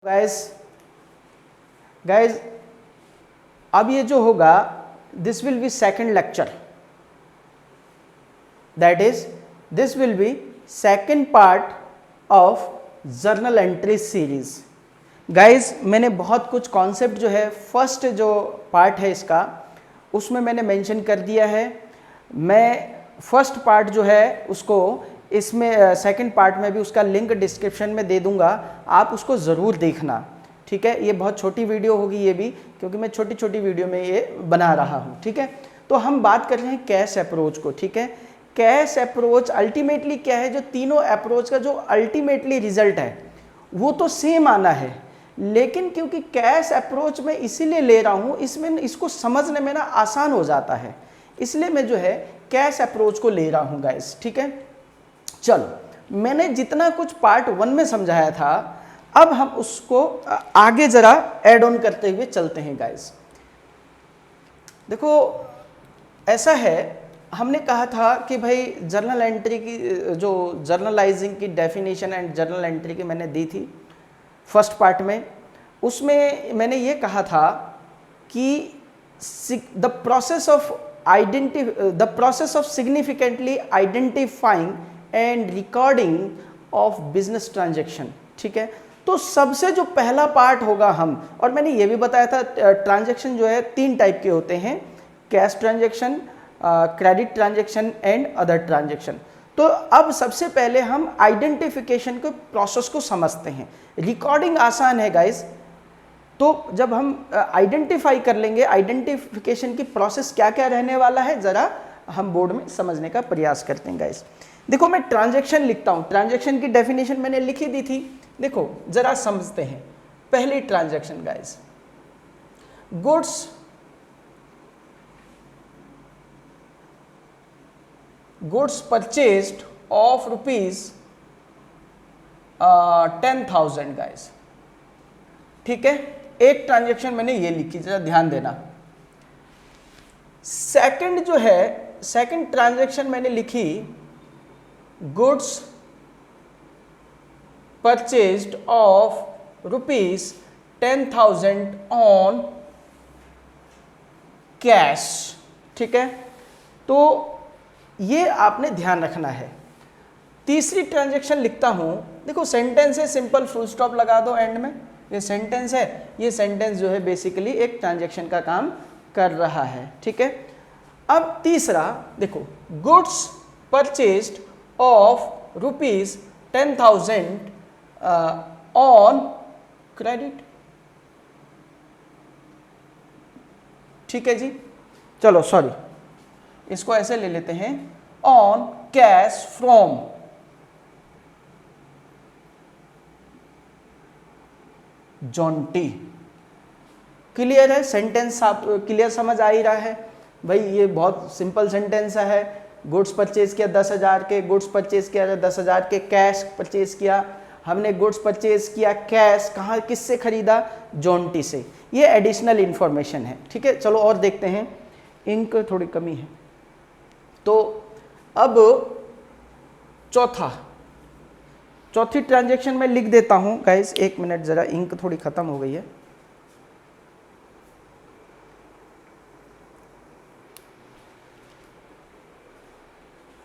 Guys guys अब ये जो होगा this will be second lecture, that is this will be second part of journal entry series. Guys मैंने बहुत कुछ कॉन्सेप्ट जो है फर्स्ट जो पार्ट है इसका उसमें मैंने मेंशन कर दिया है। मैं फर्स्ट पार्ट जो है उसको इसमें सेकंड पार्ट में भी उसका लिंक डिस्क्रिप्शन में दे दूंगा, आप उसको ज़रूर देखना। ठीक है, ये बहुत छोटी वीडियो होगी ये भी, क्योंकि मैं छोटी छोटी वीडियो में ये बना रहा हूँ। ठीक है, तो हम बात कर रहे हैं कैश अप्रोच को। ठीक है, कैश अप्रोच अल्टीमेटली क्या है, जो तीनों अप्रोच का जो अल्टीमेटली रिजल्ट है वो तो सेम आना है, लेकिन क्योंकि कैश अप्रोच में इसीलिए ले रहा हूँ, इसमें इसको समझने में ना आसान हो जाता है, इसलिए मैं जो है कैश अप्रोच को ले रहा हूँ गाइस। ठीक है, चलो मैंने जितना कुछ पार्ट 1 में समझाया था अब हम उसको आगे जरा ऐड ऑन करते हुए चलते हैं गाइस। देखो ऐसा है, हमने कहा था कि भाई जर्नल एंट्री की जो जर्नलाइजिंग की डेफिनेशन एंड जर्नल एंट्री की मैंने दी थी फर्स्ट पार्ट में, उसमें मैंने ये कहा था कि the process of significantly identifying and recording of business transaction. ठीक है, तो सबसे जो पहला पार्ट होगा हम, और मैंने ये भी बताया था ट्रांजैक्शन जो है 3 टाइप के होते हैं, cash transaction, credit transaction and other transaction. तो अब सबसे पहले हम आइडेंटिफिकेशन के प्रोसेस को समझते हैं। रिकॉर्डिंग आसान है गाइस, तो जब हम आइडेंटिफाई कर लेंगे आइडेंटिफिकेशन की प्रोसेस क्या क्या रहने वाला है, जरा हम बोर्ड में समझने का प्रयास करते हैं गाइस। देखो मैं ट्रांजैक्शन लिखता हूं, ट्रांजैक्शन की डेफिनेशन मैंने लिखी दी थी, देखो जरा समझते हैं। पहली transaction guys, goods purchased of ₹10,000 guys. ठीक है, एक ट्रांजैक्शन मैंने ये लिखी, जरा ध्यान देना। सेकंड जो है, सेकंड ट्रांजैक्शन मैंने लिखी goods purchased of ₹10,000 on cash. ठीक है, तो ये आपने ध्यान रखना है। तीसरी ट्रांजैक्शन लिखता हूं, देखो सेंटेंस है सिंपल, फुल स्टॉप लगा दो एंड में, ये सेंटेंस है, ये सेंटेंस जो है बेसिकली एक ट्रांजैक्शन का काम कर रहा है। ठीक है, अब तीसरा देखो, goods purchased of ₹10,000 on credit. ठीक है जी, चलो सॉरी इसको ऐसे ले लेते हैं, on cash from Jonty. Clear है सेंटेंस, आप क्लियर समझ आ ही रहा है भाई, ये बहुत सिंपल सेंटेंस है। गुड्स परचेज किया 10,000 के, गुड्स परचेज किया 10,000 के, कैश परचेज किया हमने, गुड्स परचेज किया कैश, कहाँ किससे खरीदा, जॉन्टी से। ये एडिशनल इंफॉर्मेशन है। ठीक है, चलो और देखते हैं, इंक थोड़ी कमी है। तो अब चौथी ट्रांजैक्शन में लिख देता हूं गाइस, एक मिनट जरा, इंक थोड़ी खत्म हो गई है।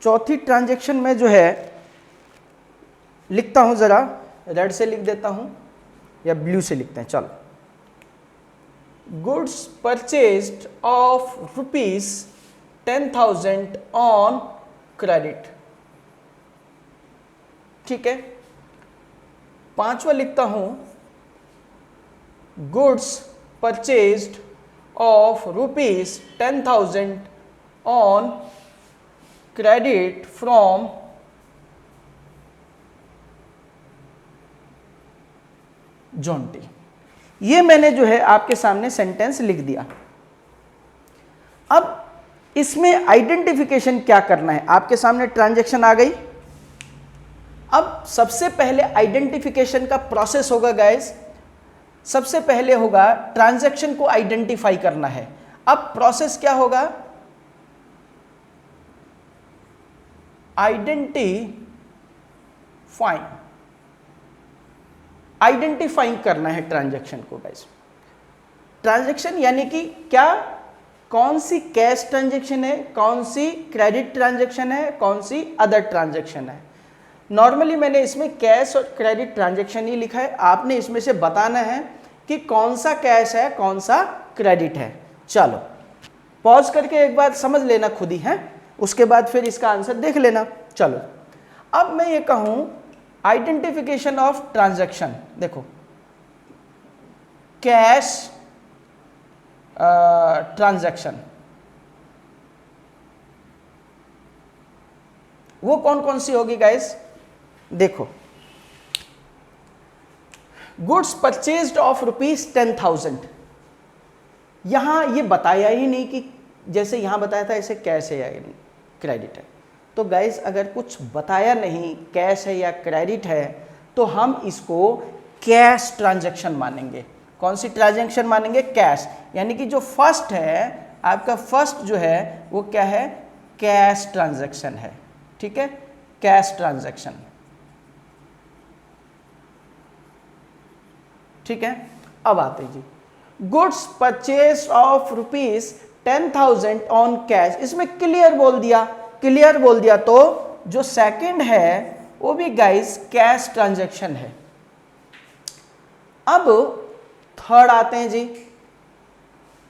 चौथी ट्रांजैक्शन में जो है लिखता हूं, जरा रेड से लिख देता हूं या ब्लू से लिखते हैं, चलो। Goods purchased of ₹10,000 on credit. ठीक है, पांचवा लिखता हूं, goods purchased of ₹10,000 on credit from Jonty. ये मैंने जो है आपके सामने सेंटेंस लिख दिया। अब इसमें आइडेंटिफिकेशन क्या करना है, आपके सामने ट्रांजैक्शन आ गई। अब सबसे पहले आइडेंटिफिकेशन का प्रोसेस होगा गाइस, सबसे पहले होगा ट्रांजैक्शन को आइडेंटिफाई करना है। अब प्रोसेस क्या होगा, आइडेंटिफाइंग आइडेंटिफाइंग करना है ट्रांजैक्शन को गाइस। ट्रांजैक्शन यानी कि क्या, कौन सी कैश ट्रांजैक्शन है, कौन सी क्रेडिट ट्रांजैक्शन है, कौन सी अदर ट्रांजैक्शन है। नॉर्मली मैंने इसमें कैश और क्रेडिट ट्रांजैक्शन ही लिखा है, आपने इसमें से बताना है कि कौन सा कैश है कौन सा क्रेडिट है। चलो पॉज करके एक बार समझ लेना खुद ही है, उसके बाद फिर इसका आंसर देख लेना। चलो अब मैं ये कहूं आइडेंटिफिकेशन ऑफ ट्रांजैक्शन, देखो कैश ट्रांजैक्शन वो कौन कौन सी होगी गाइस। देखो गुड्स परचेज्ड ऑफ ₹10,000, यहां ये बताया ही नहीं कि जैसे यहां बताया था ऐसे कैश है या क्रेडिट है। तो गाइस अगर कुछ बताया नहीं कैश है या क्रेडिट है तो हम इसको कैश ट्रांजैक्शन मानेंगे। कौन सी ट्रांजैक्शन मानेंगे, कैश, यानी कि जो फर्स्ट है आपका, फर्स्ट जो है वो क्या है, कैश ट्रांजैक्शन है। ठीक है, कैश ट्रांजैक्शन। ठीक है, अब आते जी goods purchase of ₹10,000 on cash, इसमें क्लियर बोल दिया, क्लियर बोल दिया तो जो सेकंड है वो भी गाइस कैश ट्रांजैक्शन है। अब थर्ड आते हैं जी,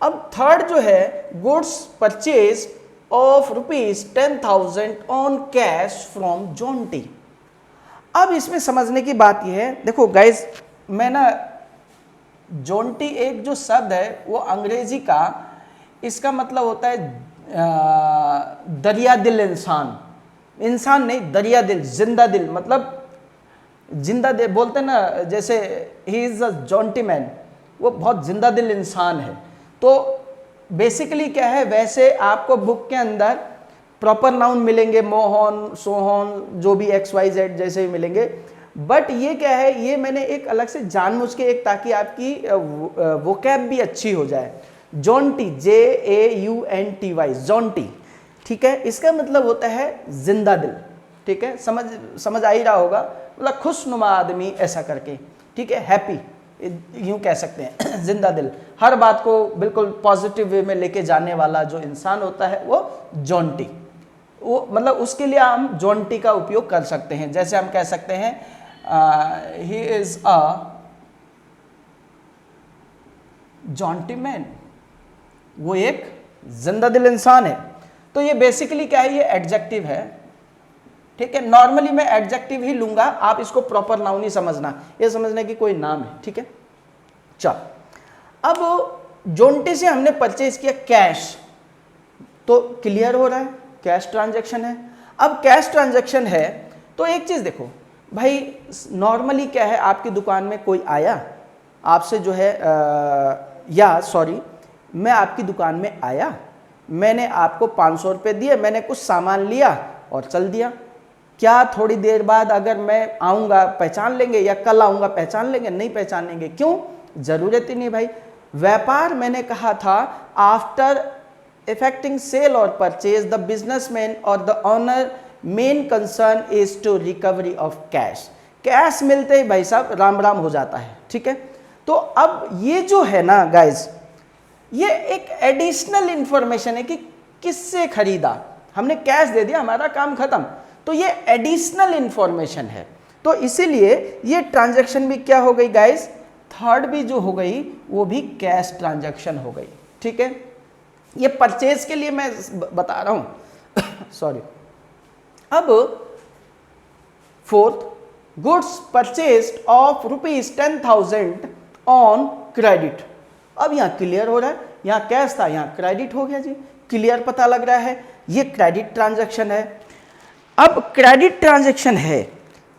अब थर्ड जो है goods purchase of ₹10,000 on cash from Jonty. अब इसमें समझने की बात यह है, देखो गाइस मैं ना जोंटी एक जो शब्द है वो अंग्रेजी का, इसका मतलब होता है दरिया दिल इंसान, इंसान नहीं दरिया दिल, जिंदा दिल, मतलब जिंदा दिल बोलते हैं ना, जैसे he is a Jonty man, वो बहुत जिंदा दिल इंसान है। तो बेसिकली क्या है, वैसे आपको बुक के अंदर प्रॉपर नाउन मिलेंगे, मोहन, सोहन, जो भी XYZ जैसे भी मिलेंगे, बट ये क्या है, ये मैंने एक अलग से जानबूझ के एक, ताकि आपकी वोकैब भी अच्छी हो जाए। जोंटी, JAUNTY, जोंटी, ठीक है, इसका मतलब होता है जिंदा दिल। ठीक है, समझ आ ही रहा होगा, मतलब खुशनुमा आदमी ऐसा करके, ठीक है, हैप्पी यूं कह सकते हैं जिंदा दिल, हर बात को बिल्कुल पॉजिटिव वे में लेके जाने वाला जो इंसान होता है वो जोंटी, वो मतलब उसके लिए हम जोंटी का उपयोग कर सकते हैं। जैसे हम कह सकते हैं he is a Jonty man, वो एक जिंदा दिल इंसान है। तो ये बेसिकली क्या है, ये एडजेक्टिव है। ठीक है, नॉर्मली मैं एडजेक्टिव ही लूंगा, आप इसको प्रॉपर नाउन ही समझना, ये समझना कि कोई नाम है। ठीक है, चल अब जोंटी से हमने परचेज किया कैश, तो क्लियर हो रहा है कैश ट्रांजैक्शन है। अब कैश ट्रांजैक्शन है तो एक चीज देखो भाई, नॉर्मली क्या है, आपकी दुकान में कोई आया आपसे जो है या सॉरी मैं आपकी दुकान में आया, मैंने आपको 500 रुपये दिए, मैंने कुछ सामान लिया और चल दिया। क्या थोड़ी देर बाद अगर मैं आऊँगा पहचान लेंगे, या कल आऊँगा पहचान लेंगे? नहीं पहचानेंगे। क्यों? ज़रूरत ही नहीं भाई। व्यापार मैंने कहा था after effecting sale or purchase the businessman or the owner main concern is to recovery of cash। Cash मिलते ही भाई साहब राम राम हो जाता है। ठीक है, तो अब ये जो है ना गाइज, ये एक एडिशनल इंफॉर्मेशन है कि किससे खरीदा, हमने कैश दे दिया, हमारा काम खत्म, तो ये एडिशनल इंफॉर्मेशन है। तो इसीलिए ये ट्रांजैक्शन भी क्या हो गई गाइज, थर्ड भी जो हो गई वो भी कैश ट्रांजैक्शन हो गई। ठीक है, ये परचेज के लिए मैं बता रहा हूं सॉरी। अब fourth, goods purchased of ₹10,000 on credit. अब यहां क्लियर हो रहा है, यहां कैश था, यहां क्रेडिट हो गया जी, क्लियर पता लग रहा है, ये क्रेडिट ट्रांजैक्शन है। अब क्रेडिट ट्रांजैक्शन है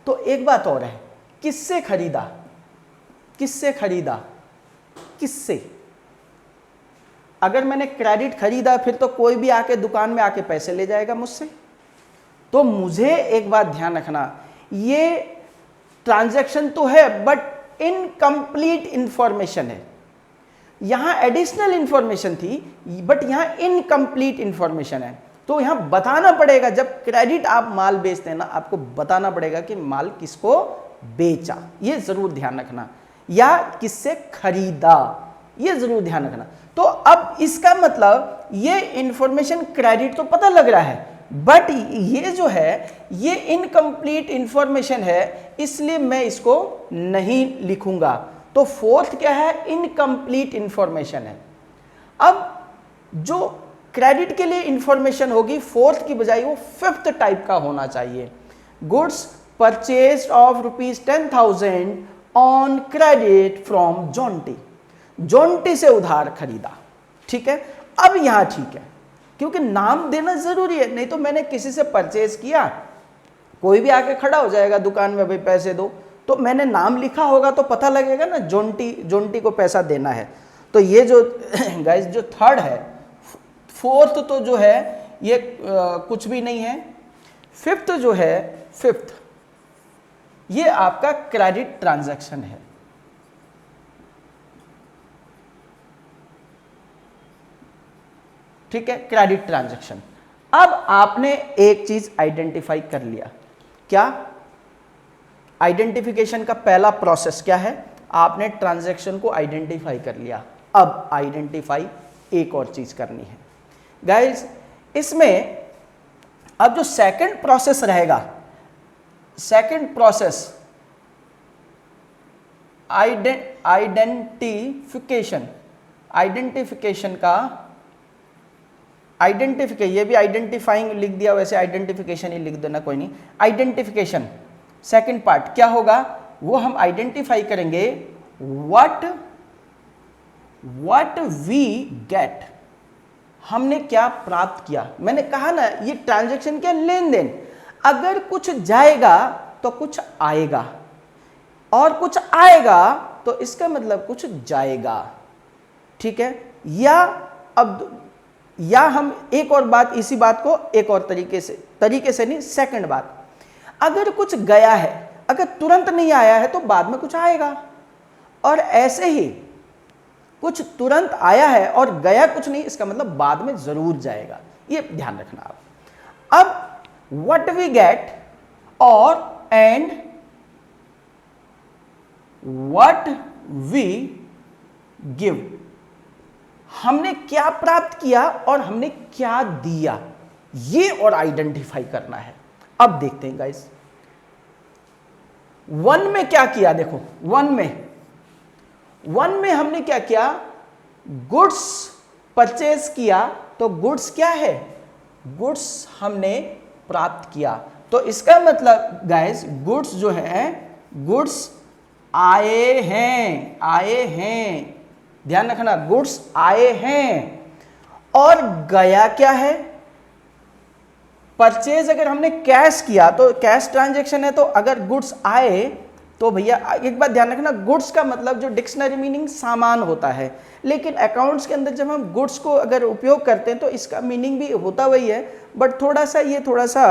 तो एक बात और है, किससे खरीदा, किससे खरीदा, किससे? अगर मैंने क्रेडिट खरीदा फिर तो कोई भी आके दुकान में आके पैसे ले जाएगा मुझसे। तो मुझे एक बात ध्यान रखना, ये ट्रांजैक्शन तो है बट इनकम्प्लीट इंफॉर्मेशन है। यहां एडिशनल इंफॉर्मेशन थी बट यहां इनकम्प्लीट इंफॉर्मेशन है। तो यहां बताना पड़ेगा, जब क्रेडिट आप माल बेचते हैं ना, आपको बताना पड़ेगा कि माल किसको बेचा, ये जरूर ध्यान रखना, या किससे खरीदा, ये जरूर ध्यान रखना। तो अब इसका मतलब ये इंफॉर्मेशन क्रेडिट तो पता लग रहा है, बट ये जो है ये इनकम्प्लीट इंफॉर्मेशन है, इसलिए मैं इसको नहीं लिखूंगा। तो फोर्थ क्या है, इनकम्प्लीट इंफॉर्मेशन है। अब जो क्रेडिट के लिए इंफॉर्मेशन होगी फोर्थ की बजाय वो फिफ्थ टाइप का होना चाहिए। Goods purchase of ₹10,000 on credit from Jonty, Jonty से उधार खरीदा। ठीक है, अब यहां ठीक है, क्योंकि नाम देना जरूरी है, नहीं तो मैंने किसी से परचेज किया, कोई भी आके खड़ा हो जाएगा दुकान में, भाई पैसे दो, तो मैंने नाम लिखा होगा तो पता लगेगा ना जोंटी, जोंटी को पैसा देना है। तो ये जो गाइस जो थर्ड है, फोर्थ तो जो है ये कुछ भी नहीं है। फिफ्थ जो है, फिफ्थ ये आपका क्रेडिट ट्रांजैक्शन है। ठीक है, क्रेडिट ट्रांजैक्शन। अब आपने एक चीज आइडेंटिफाई कर लिया, क्या आइडेंटिफिकेशन का पहला प्रोसेस क्या है, आपने ट्रांजैक्शन को आइडेंटिफाई कर लिया। अब आइडेंटिफाई एक और चीज करनी है गाइस, इसमें अब जो सेकंड प्रोसेस रहेगा, सेकंड प्रोसेस आइडेंटिफिकेशन, आइडेंटिफिकेशन का ये भी आइडेंटिफाइंग लिख दिया, वैसे आइडेंटिफिकेशन ही लिख देना, कोई नहीं। आइडेंटिफिकेशन सेकंड पार्ट क्या होगा, वो हम आइडेंटिफाई करेंगे व्हाट वी गेट, हमने क्या प्राप्त किया। मैंने कहा ना ये ट्रांजैक्शन क्या, लेन देन, अगर कुछ जाएगा तो कुछ आएगा, और कुछ आएगा तो इसका मतलब कुछ जाएगा। ठीक है, या हम एक और बात, इसी बात को एक और तरीके से नहीं, सेकंड बात, अगर कुछ गया है, अगर तुरंत नहीं आया है तो बाद में कुछ आएगा, और ऐसे ही कुछ तुरंत आया है और गया कुछ नहीं, इसका मतलब बाद में जरूर जाएगा, ये ध्यान रखना आप। अब व्हाट वी गेट और एंड व्हाट वी गिव, हमने क्या प्राप्त किया और हमने क्या दिया, ये और आइडेंटिफाई करना है। अब देखते हैं गाइस, वन में क्या किया, देखो वन में हमने क्या किया, गुड्स परचेज किया, तो गुड्स क्या है, गुड्स हमने प्राप्त किया। तो इसका मतलब गाइस गुड्स जो है, गुड्स आए हैं, ध्यान रखना, गुड्स आए हैं। और गया क्या है, परचेज अगर हमने कैश किया तो कैश ट्रांजैक्शन है, तो अगर गुड्स आए तो भैया एक बात ध्यान रखना, गुड्स का मतलब जो डिक्शनरी मीनिंग सामान होता है, लेकिन अकाउंट्स के अंदर जब हम गुड्स को अगर उपयोग करते हैं तो इसका मीनिंग भी होता वही है, बट थोड़ा सा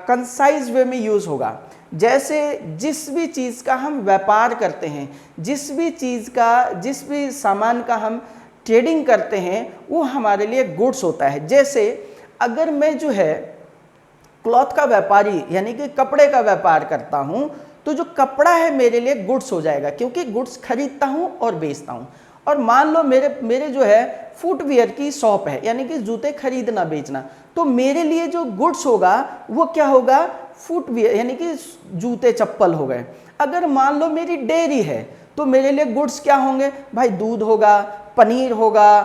कंसाइज वे में यूज होगा। जैसे जिस भी चीज़ का हम व्यापार करते हैं, जिस भी सामान का हम ट्रेडिंग करते हैं, वो हमारे लिए गुड्स होता है। जैसे अगर मैं जो है क्लॉथ का व्यापारी यानी कि कपड़े का व्यापार करता हूं, तो जो कपड़ा है मेरे लिए गुड्स हो जाएगा, क्योंकि गुड्स खरीदता हूं और बेचता हूं। और मान लो मेरे जो है फुटवियर की शॉप है, यानी कि जूते खरीदना बेचना, तो मेरे लिए जो गुड्स होगा वो क्या होगा, फुटवियर यानी कि जूते चप्पल हो गए। अगर मान लो मेरी डेयरी है तो मेरे लिए गुड्स क्या होंगे भाई, दूध होगा, पनीर होगा,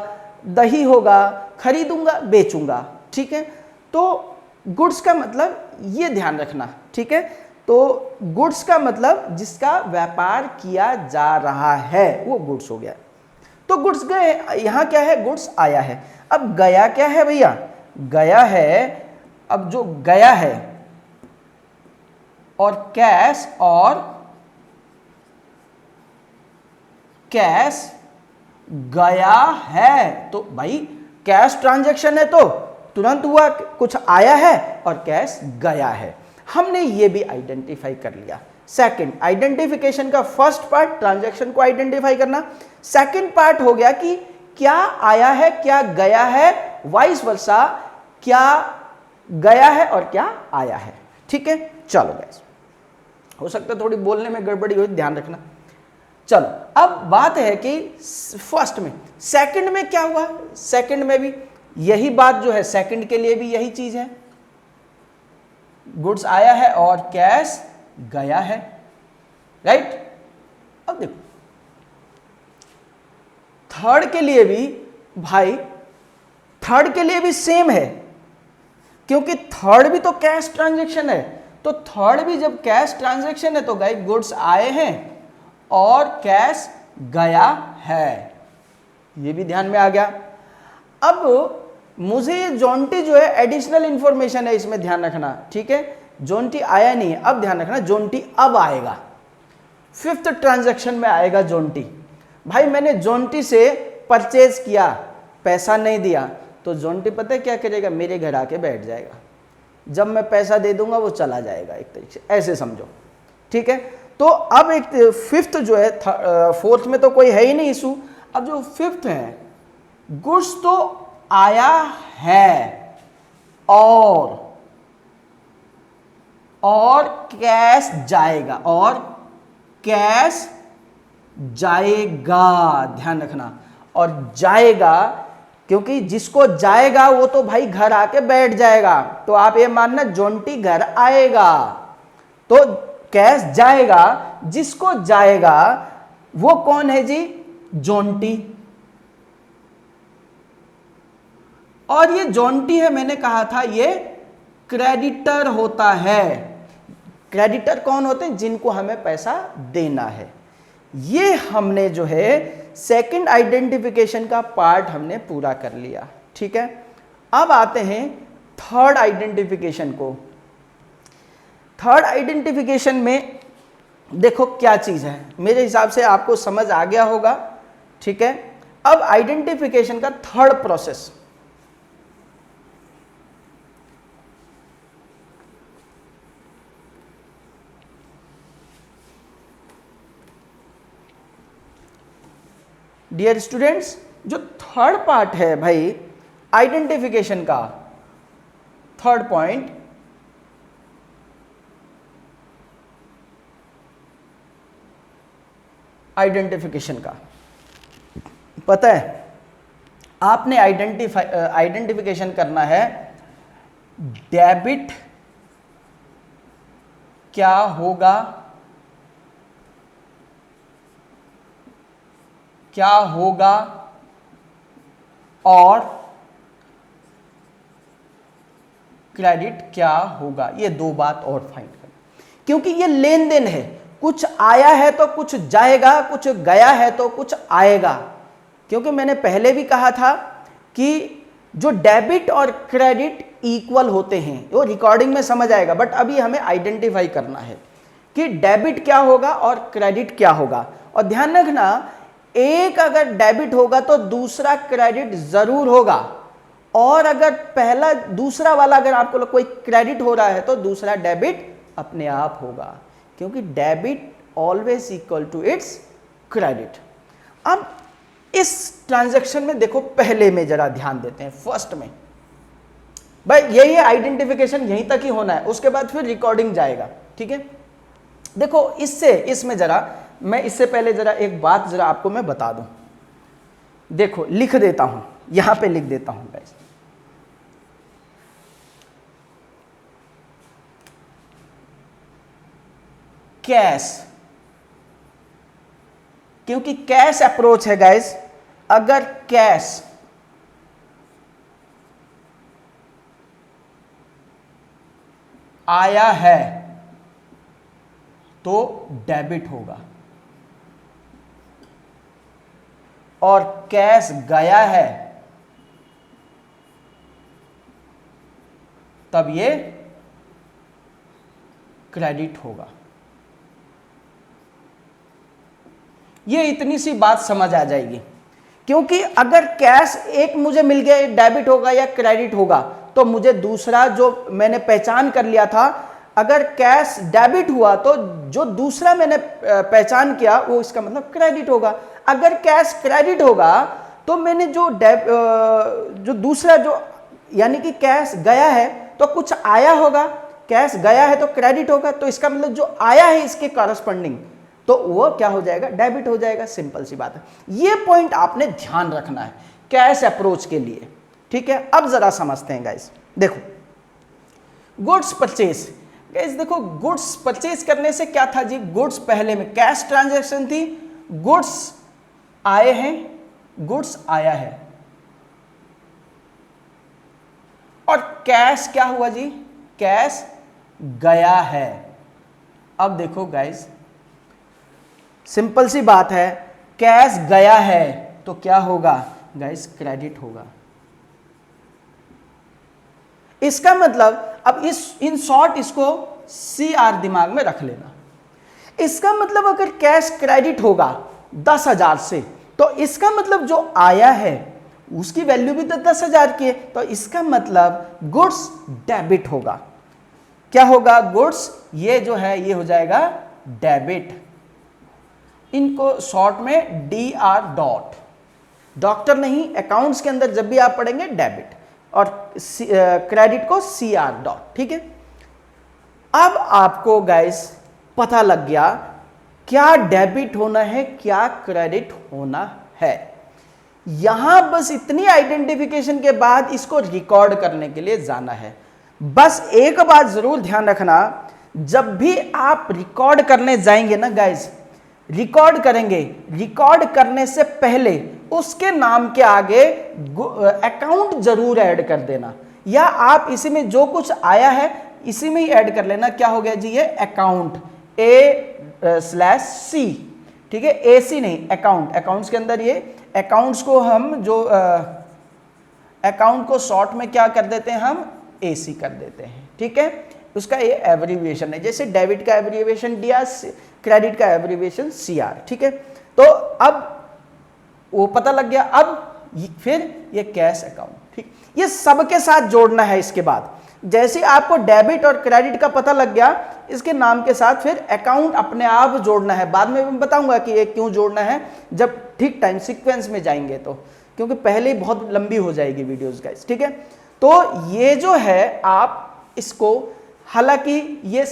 दही होगा, खरीदूंगा बेचूंगा। ठीक है, तो गुड्स का मतलब ये ध्यान रखना। ठीक है, तो गुड्स का मतलब जिसका व्यापार किया जा रहा है वो गुड्स हो गया। तो गुड्स गए, यहां क्या है, गुड्स आया है। अब गया क्या है भैया, गया है, अब जो गया है और कैश गया है, तो भाई कैश ट्रांजैक्शन है तो तुरंत हुआ, कुछ आया है और कैश गया है। हमने ये भी आइडेंटिफाई कर लिया। सेकंड, आइडेंटिफिकेशन का फर्स्ट पार्ट ट्रांजैक्शन को आइडेंटिफाई करना, सेकंड पार्ट हो गया कि क्या आया है क्या गया है, वाइस वर्सा क्या गया है और क्या आया है। ठीक है, चलो गाइस, हो सकता है थोड़ी बोलने में गड़बड़ी हो, ध्यान रखना। चलो अब बात है कि फर्स्ट में, सेकंड में क्या हुआ, सेकंड में भी यही बात जो है, सेकंड के लिए भी यही चीज है, गुड्स आया है और कैश गया है, राइट। अब देखो थर्ड के लिए भी भाई, थर्ड के लिए भी सेम है, क्योंकि थर्ड भी तो कैश ट्रांजैक्शन है। तो थर्ड भी जब कैश ट्रांजैक्शन है तो गाइस गुड्स आए हैं और कैश गया है, ये भी ध्यान में आ गया। अब मुझे ये जोंटी जो है एडिशनल इंफॉर्मेशन है, इसमें ध्यान रखना, ठीक है। जोंटी आया नहीं है, अब ध्यान रखना जोंटी अब आएगा, फिफ्थ ट्रांजैक्शन में आएगा जोंटी। भाई मैंने जोंटी से परचेज किया, पैसा नहीं दिया, तो जोंटी पता है क्या करेगा, मेरे घर आके बैठ जाएगा, जब मैं पैसा दे दूंगा वो चला जाएगा, एक तरीके से ऐसे समझो, ठीक है। तो अब एक फिफ्थ जो है, फोर्थ में तो कोई है ही नहीं इशू, अब जो फिफ्थ है, गुड्स तो आया है और कैश जाएगा, और कैश जाएगा, ध्यान रखना, और जाएगा, क्योंकि जिसको जाएगा वो तो भाई घर आके बैठ जाएगा, तो आप ये मानना जोंटी घर आएगा, तो कैश जाएगा, जिसको जाएगा वो कौन है जी, जोंटी। और ये जोंटी है, मैंने कहा था ये क्रेडिटर होता है। क्रेडिटर कौन होते हैं, जिनको हमें पैसा देना है। ये हमने जो है सेकंड आइडेंटिफिकेशन का पार्ट हमने पूरा कर लिया, ठीक है। अब आते हैं थर्ड आइडेंटिफिकेशन को। थर्ड आइडेंटिफिकेशन में देखो क्या चीज है, मेरे हिसाब से आपको समझ आ गया होगा, ठीक है। अब आइडेंटिफिकेशन का थर्ड प्रोसेस, डियर स्टूडेंट्स, जो थर्ड पार्ट है भाई आइडेंटिफिकेशन का, थर्ड पॉइंट, आइडेंटिफिकेशन का, पता है आपने आइडेंटिफिकेशन करना है, डेबिट क्या होगा, क्या होगा और क्रेडिट क्या होगा, ये दो बात और फाइंड करें, क्योंकि ये लेन देन है, कुछ आया है तो कुछ जाएगा, कुछ गया है तो कुछ आएगा। क्योंकि मैंने पहले भी कहा था कि जो डेबिट और क्रेडिट इक्वल होते हैं, वो रिकॉर्डिंग में समझ आएगा, बट अभी हमें आइडेंटिफाई करना है कि डेबिट क्या होगा और क्रेडिट क्या होगा। और ध्यान रखना, एक अगर डेबिट होगा तो दूसरा क्रेडिट जरूर होगा, और अगर पहला दूसरा वाला अगर आपको कोई क्रेडिट हो रहा है तो दूसरा डेबिट अपने आप होगा, क्योंकि debit always equal to its credit. अब इस ट्रांजैक्शन में देखो, पहले में जरा ध्यान देते हैं, फर्स्ट में भाई यही है आइडेंटिफिकेशन, यहीं तक ही होना है, उसके बाद फिर रिकॉर्डिंग जाएगा, ठीक है। देखो इसमें जरा मैं इससे पहले जरा एक बात जरा आपको मैं बता दूं, देखो लिख देता हूं, यहां पे लिख देता हूं गाइस, कैश, क्योंकि कैश अप्रोच है गाइस, अगर कैश आया है तो डेबिट होगा, और कैश गया है तब ये क्रेडिट होगा। ये इतनी सी बात समझ आ जाएगी, क्योंकि अगर कैश एक मुझे मिल गया, डेबिट होगा या क्रेडिट होगा, तो मुझे दूसरा जो मैंने पहचान कर लिया था, अगर कैश डेबिट हुआ तो जो दूसरा मैंने पहचान किया वो इसका मतलब क्रेडिट होगा। अगर कैश क्रेडिट होगा तो मैंने जो दूसरा जो यानी कि कैश गया है तो कुछ आया होगा, कैश गया है तो क्रेडिट होगा, तो इसका मतलब जो आया है इसके कॉरस्पॉन्डिंग तो वो क्या हो जाएगा, डेबिट हो जाएगा। सिंपल सी बात है, ये पॉइंट आपने ध्यान रखना है कैश अप्रोच के लिए, ठीक है। अब जरा समझते हैं गाइस, देखो गुड्स परचेज, गाइस देखो गुड्स परचेज करने से क्या था जी, गुड्स पहले में कैश ट्रांजैक्शन थी, गुड्स आए हैं, गुड्स आया है, और कैश क्या हुआ जी, कैश गया है। अब देखो गाइस सिंपल सी बात है, कैश गया है तो क्या होगा गाइस, क्रेडिट होगा। इसका मतलब अब इन शॉर्ट इसको CR दिमाग में रख लेना। इसका मतलब अगर कैश क्रेडिट होगा 10,000 से, तो इसका मतलब जो आया है उसकी वैल्यू भी तो 10,000 की है, तो इसका मतलब गुड्स डेबिट होगा। क्या होगा, गुड्स ये जो है ये हो जाएगा डेबिट। इनको शॉर्ट में DR डॉट, डॉक्टर नहीं, अकाउंट्स के अंदर जब भी आप पढ़ेंगे डेबिट, और क्रेडिट को CR डॉट, ठीक है। अब आपको गाइस पता लग गया क्या डेबिट होना है, क्या क्रेडिट होना है। यहां बस इतनी आइडेंटिफिकेशन के बाद इसको रिकॉर्ड करने के लिए जाना है। बस एक बात जरूर ध्यान रखना, जब भी आप रिकॉर्ड करने जाएंगे ना गाइस, रिकॉर्ड करेंगे, रिकॉर्ड करने से पहले उसके नाम के आगे अकाउंट जरूर ऐड कर देना, या आप इसी में जो कुछ आया है इसी में ही ऐड कर लेना। क्या हो गया जी, ये अकाउंट A/C, ठीक है, AC नहीं, अकाउंट। अकाउंट्स के अंदर ये अकाउंट्स को हम जो अकाउंट को शॉर्ट में क्या कर देते हैं, हम AC कर देते हैं, ठीक है। उसका ये एब्रीविएशन है, जैसे डेबिट का एब्रीविएशन DR, क्रेडिट का एब्रीविएशन CR, ठीक है। तो अब वो पता लग गया। अब फिर ये कैश अकाउंट, ठीक, ये सबके साथ जोड़ना है। इसके बाद जैसे आपको डेबिट और क्रेडिट का पता लग गया, इसके नाम के साथ फिर अकाउंट अपने आप जोड़ना है। बाद में मैं बताऊंगा कि ये क्यों जोड़ना है जब ठीक टाइम सीक्वेंस में जाएंगे, तो क्योंकि पहले ही बहुत लंबी हो जाएगी वीडियोस गाइस, ठीक है। तो ये जो है आप इसको, हालांकि ये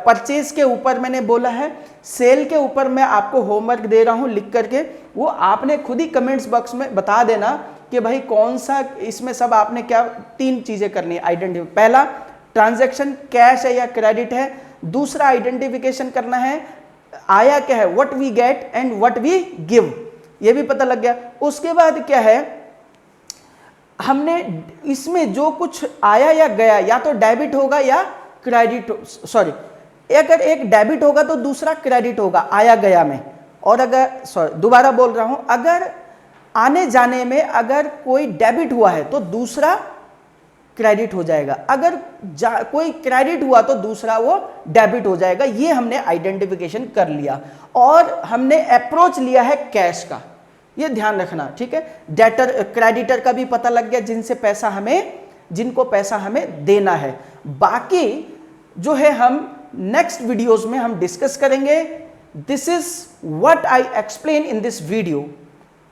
परचेज के ऊपर मैंने बोला है, सेल के ऊपर मैं आपको होमवर्क दे रहा हूं लिख करके, वो आपने खुद ही कमेंट्स बॉक्स में बता देना कि भाई कौन सा, इसमें सब आपने क्या 3 चीजें करनी है आइडेंटिफाई। पहला, ट्रांजैक्शन कैश है या क्रेडिट है। दूसरा, आइडेंटिफिकेशन करना है आया क्या है, what we get and what we give, ये भी पता लग गया। उसके बाद क्या है, हमने इसमें जो कुछ आया या गया या तो डेबिट होगा या क्रेडिट, सॉरी, अगर एक डेबिट होगा तो दूसरा क्रेडिट होगा आया गया में, और अगर, सॉरी दोबारा बोल रहा हूं, अगर आने जाने में अगर कोई डेबिट हुआ है तो दूसरा क्रेडिट हो जाएगा, अगर कोई क्रेडिट हुआ तो दूसरा वो डेबिट हो जाएगा। ये हमने आइडेंटिफिकेशन कर लिया और हमने अप्रोच लिया है कैश का, ये ध्यान रखना, ठीक है। डेटर क्रेडिटर का भी पता लग गया, जिनसे पैसा हमें, जिनको पैसा हमें देना है। बाकी जो है हम नेक्स्ट वीडियोस में हम डिस्कस करेंगे। This is what I explain in this video,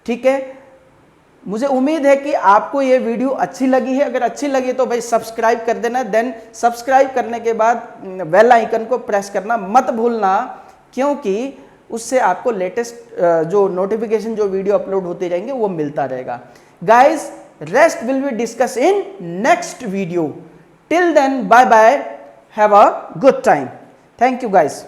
ठीक है। मुझे उम्मीद है कि आपको ये वीडियो अच्छी लगी है। अगर अच्छी लगी तो भाई सब्सक्राइब कर देना, देन सब्सक्राइब करने के बाद बेल आइकन को प्रेस करना मत भूलना, क्योंकि उससे आपको लेटेस्ट जो नोटिफिकेशन, जो वीडियो अपलोड होते रहेंगे वो मिलता रहेगा। Guys, rest will be discuss in next video. Till then, bye bye, have a good time. Thank you guys.